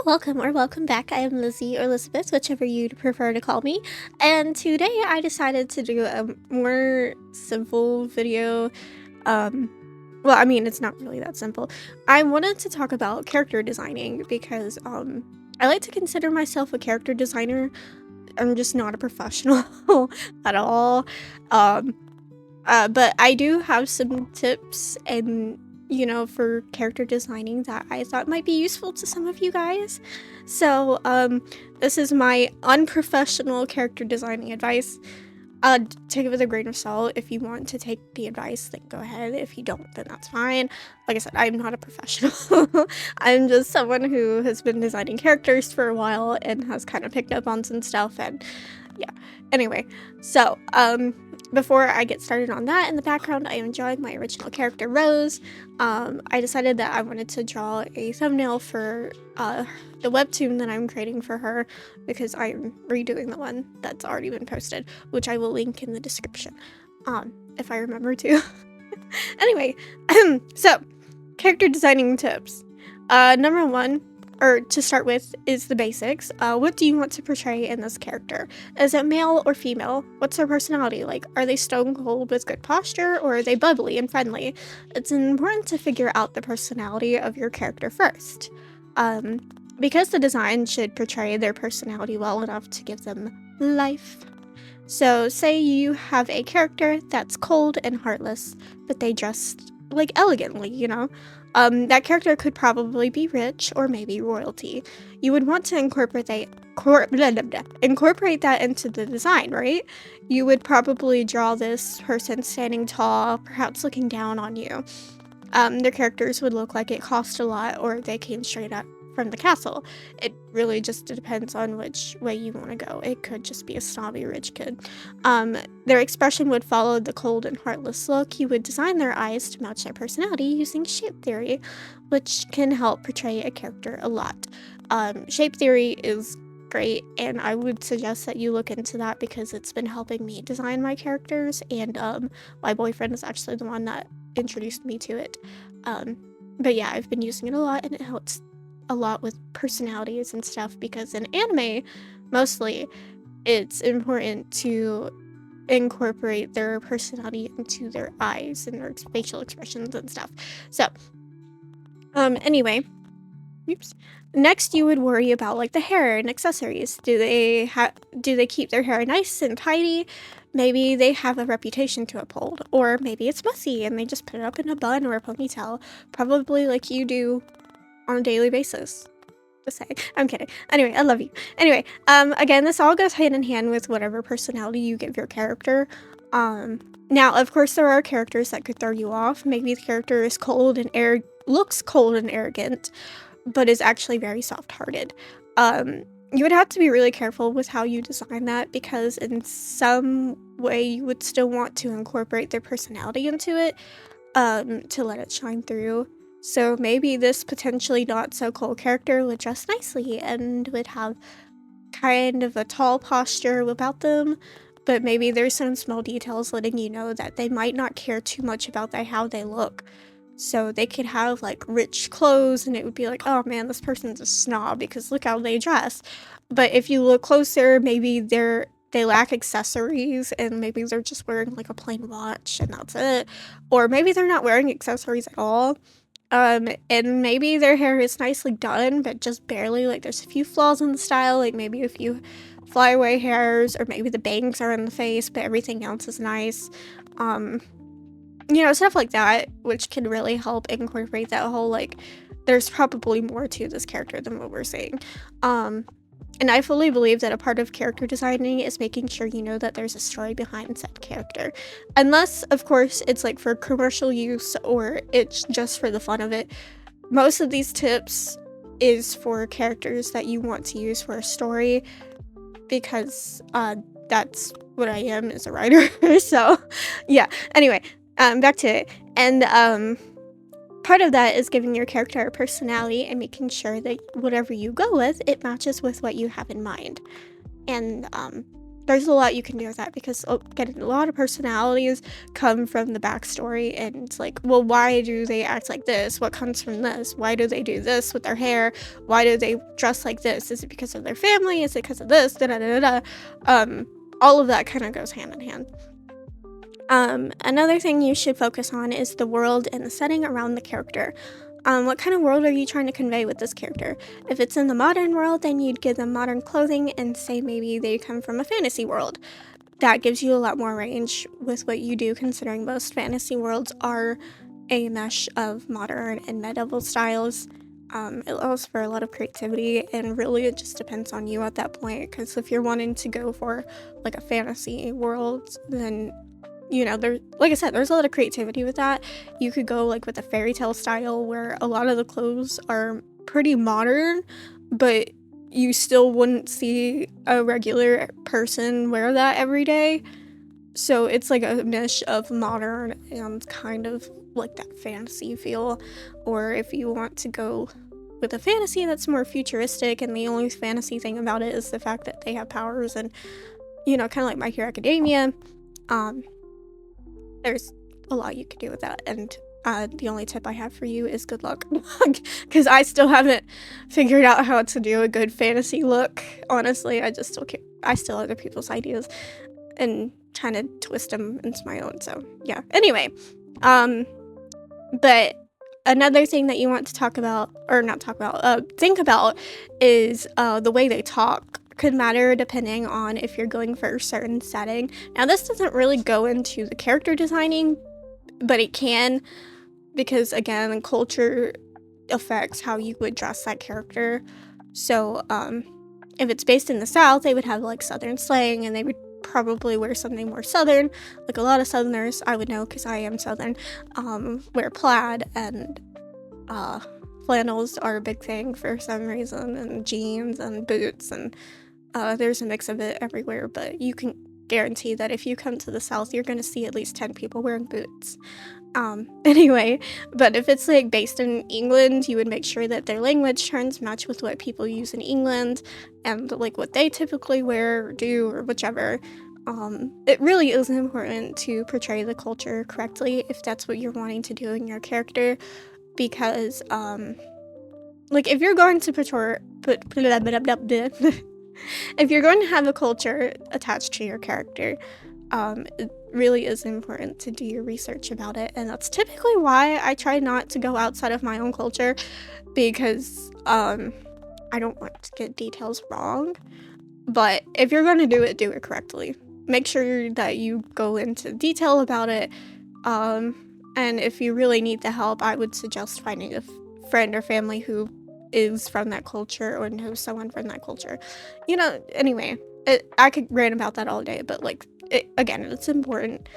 welcome or welcome back. I am Lizzy or Elizabeth, whichever you'd prefer to call me. And today I decided to do a more simple video. It's not really that simple. I wanted to talk about character designing because I like to consider myself a character designer. I'm just not a professional at all. Um, but I do have some tips and for character designing that I thought might be useful to some of you guys. So, this is my unprofessional character designing advice. Take it with a grain of salt. If you want to take the advice, then go ahead. If you don't, then that's fine. Like I said, I'm not a professional. I'm just someone who has been designing characters for a while and has kind of picked up on some stuff, and yeah. Anyway, so, before I get started on that, in the background I am drawing my original character, Rose. I decided that I wanted to draw a thumbnail for the webtoon that I'm creating for her, because I'm redoing the one that's already been posted, which I will link in the description, if I remember to. Anyway, so, character designing tips. Number one, or to start with, is the basics. What do you want to portray in this character? Is it male or female? What's their personality like? Are they stone cold with good posture, or are they bubbly and friendly? It's important to figure out the personality of your character first, because the design should portray their personality well enough to give them life. So, say you have a character that's cold and heartless, but they dress like elegantly, that character could probably be rich or maybe royalty. You would want to incorporate that into the design, right? You would probably draw this person standing tall, perhaps looking down on you. Their characters would look like it cost a lot, or they came straight up from the castle. It really just depends on which way you want to go. It could just be a snobby rich kid. Their expression would follow the cold and heartless look. You would design their eyes to match their personality using shape theory, which can help portray a character a lot. Shape theory is great, and I would suggest that you look into that because it's been helping me design my characters, and my boyfriend is actually the one that introduced me to it. But yeah, I've been using it a lot, and it helps a lot with personalities and stuff, because in anime, mostly, it's important to incorporate their personality into their eyes and their facial expressions and stuff. So, anyway, oops. Next, you would worry about like the hair and accessories. Do they keep their hair nice and tidy? Maybe they have a reputation to uphold, or maybe it's messy and they just put it up in a bun or a ponytail, probably like you do on a daily basis. Just saying. I'm kidding. Anyway, I love you. Anyway, again, this all goes hand in hand with whatever personality you give your character. Now, of course, there are characters that could throw you off. Maybe the character is looks cold and arrogant, but is actually very soft-hearted. You would have to be really careful with how you design that, because in some way you would still want to incorporate their personality into it, to let it shine through. So maybe this potentially not so cool character would dress nicely and would have kind of a tall posture about them, but maybe there's some small details letting you know that they might not care too much about how they look. So they could have like rich clothes and it would be like, oh man, this person's a snob because look how they dress. But if you look closer, maybe they lack accessories, and maybe they're just wearing like a plain watch and that's it. Or maybe they're not wearing accessories at all. And maybe their hair is nicely done, but just barely, like there's a few flaws in the style, like maybe a few flyaway hairs, or maybe the bangs are in the face, but everything else is nice. Stuff like that, which can really help incorporate that whole, like, there's probably more to this character than what we're seeing. And I fully believe that a part of character designing is making sure you know that there's a story behind said character. Unless, of course, it's like for commercial use or it's just for the fun of it. Most of these tips is for characters that you want to use for a story, because that's what I am as a writer. So, yeah. Anyway, back to it. And part of that is giving your character a personality and making sure that whatever you go with, it matches with what you have in mind. And there's a lot you can do with that because again, a lot of personalities come from the backstory, and it's like, well, why do they act like this? What comes from this? Why do they do this with their hair? Why do they dress like this? Is it because of their family? Is it because of this? Da da da da. All of that kind of goes hand in hand. Another thing you should focus on is the world and the setting around the character. What kind of world are you trying to convey with this character? If it's in the modern world, then you'd give them modern clothing and say maybe they come from a fantasy world. That gives you a lot more range with what you do, considering most fantasy worlds are a mesh of modern and medieval styles. It allows for a lot of creativity, and really it just depends on you at that point, because if you're wanting to go for like a fantasy world, then there, like I said, there's a lot of creativity with that. You could go like with a fairy tale style where a lot of the clothes are pretty modern, but you still wouldn't see a regular person wear that every day. So it's like a mesh of modern and kind of like that fantasy feel. Or if you want to go with a fantasy that's more futuristic and the only fantasy thing about it is the fact that they have powers and, kind of like My Hero Academia, there's a lot you can do with that, and the only tip I have for you is good luck, because I still haven't figured out how to do a good fantasy look. Honestly, I steal other people's ideas and trying to twist them into my own. So yeah. Anyway, but another thing that you want to think about is the way they talk. Could matter depending on if you're going for a certain setting. Now, this doesn't really go into the character designing, but it can, because again, culture affects how you would dress that character. So if it's based in the South, they would have like Southern slang, and they would probably wear something more Southern. Like a lot of Southerners, I would know because I am Southern, wear plaid, and flannels are a big thing for some reason, and jeans and boots, and there's a mix of it everywhere, but you can guarantee that if you come to the South, you're going to see at least 10 people wearing boots. Anyway, but if it's like based in England, you would make sure that their language terms match with what people use in England and like what they typically wear or do or whichever. It really is important to portray the culture correctly if that's what you're wanting to do in your character, because like if you're going to if you're going to have a culture attached to your character, it really is important to do your research about it, and that's typically why I try not to go outside of my own culture, because I don't want to get details wrong. But if you're going to do it correctly. Make sure that you go into detail about it, and if you really need the help, I would suggest finding a friend or family who is from that culture or knows someone from that culture. Anyway, I could rant about that all day, but like, again, it's important,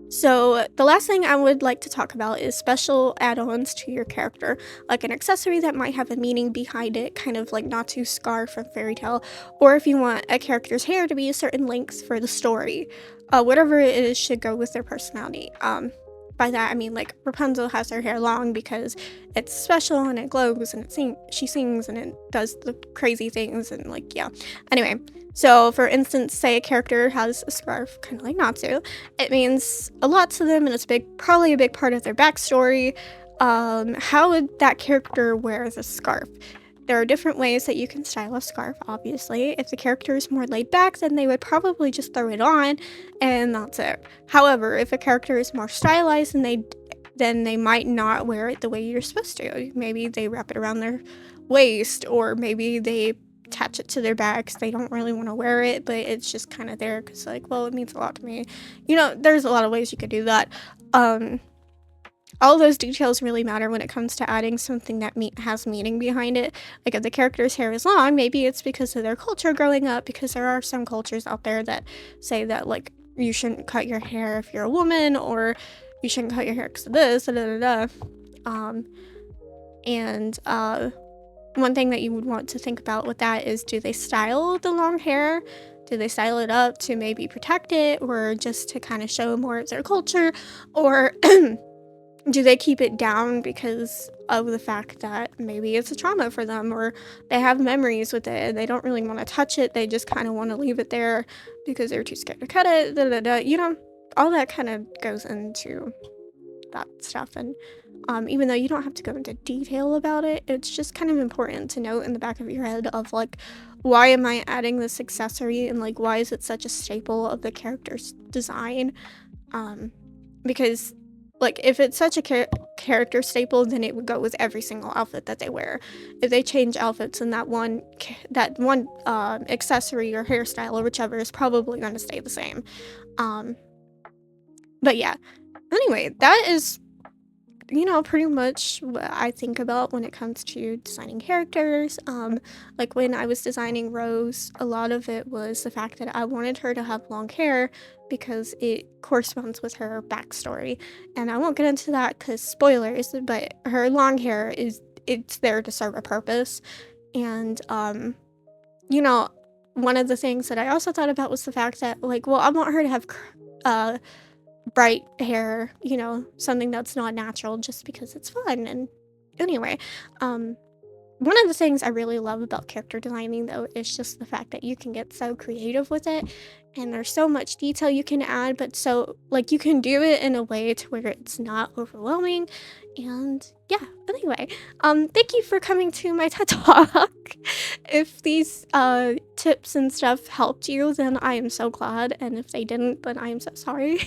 So the last thing I would like to talk about is special add-ons to your character, like an accessory that might have a meaning behind it, kind of like Natsu's scarf from Fairy Tail, or if you want a character's hair to be a certain length for the story. Whatever it is should go with their personality. By that I mean like Rapunzel has her hair long because it's special and it glows and she sings and it does the crazy things and like, yeah. Anyway, so for instance, say a character has a scarf kind of like Natsu. It means a lot to them and it's probably a big part of their backstory. How would that character wear the scarf? There are different ways that you can style a scarf, obviously. If the character is more laid back, then they would probably just throw it on, and that's it. However, if a character is more stylized, then they might not wear it the way you're supposed to. Maybe they wrap it around their waist, or maybe they attach it to their back because they don't really want to wear it, but it's just kind of there because, like, well, it means a lot to me. There's a lot of ways you could do that. All those details really matter when it comes to adding something that has meaning behind it. Like if the character's hair is long, maybe it's because of their culture growing up, because there are some cultures out there that say that like you shouldn't cut your hair if you're a woman, or you shouldn't cut your hair because of this, and one thing that you would want to think about with that is, do they style the long hair? Do they style it up to maybe protect it, or just to kind of show more of their culture? Or do they keep it down because of the fact that maybe it's a trauma for them, or they have memories with it and they don't really want to touch it, they just kind of want to leave it there because they're too scared to cut it, you know, all that kind of goes into that stuff. And even though you don't have to go into detail about it, it's just kind of important to note in the back of your head of like, why am I adding this accessory, and like, why is it such a staple of the character's design? Because like, if it's such a character staple, then it would go with every single outfit that they wear. If they change outfits, then that one accessory or hairstyle or whichever is probably going to stay the same. But yeah, anyway, that is, you know, pretty much what I think about when it comes to designing characters. Like when I was designing Rose, a lot of it was the fact that I wanted her to have long hair because it corresponds with her backstory. And I won't get into that because spoilers, but her long hair it's there to serve a purpose. And, you know, one of the things that I also thought about was the fact that, like, well, I want her to have, bright hair, you know, something that's not natural just because it's fun. And anyway, one of the things I really love about character designing though is just the fact that you can get so creative with it, and there's so much detail you can add, but so like you can do it in a way to where it's not overwhelming. And yeah, anyway, thank you for coming to my TED Talk. If these tips and stuff helped you, then I am so glad, and if they didn't, then I am so sorry.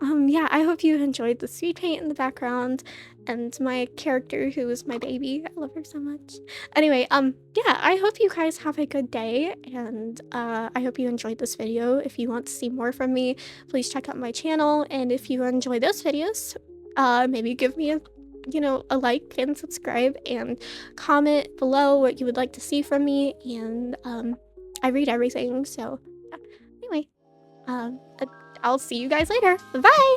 Yeah, I hope you enjoyed the speed paint in the background and my character who is my baby. I love her so much. Anyway, yeah, I hope you guys have a good day, and I hope you enjoyed this video. If you want to see more from me, please check out my channel, and if you enjoy those videos, maybe give me a, you know, a like and subscribe, and comment below what you would like to see from me, and I read everything, so yeah. Anyway, I'll see you guys later. Bye!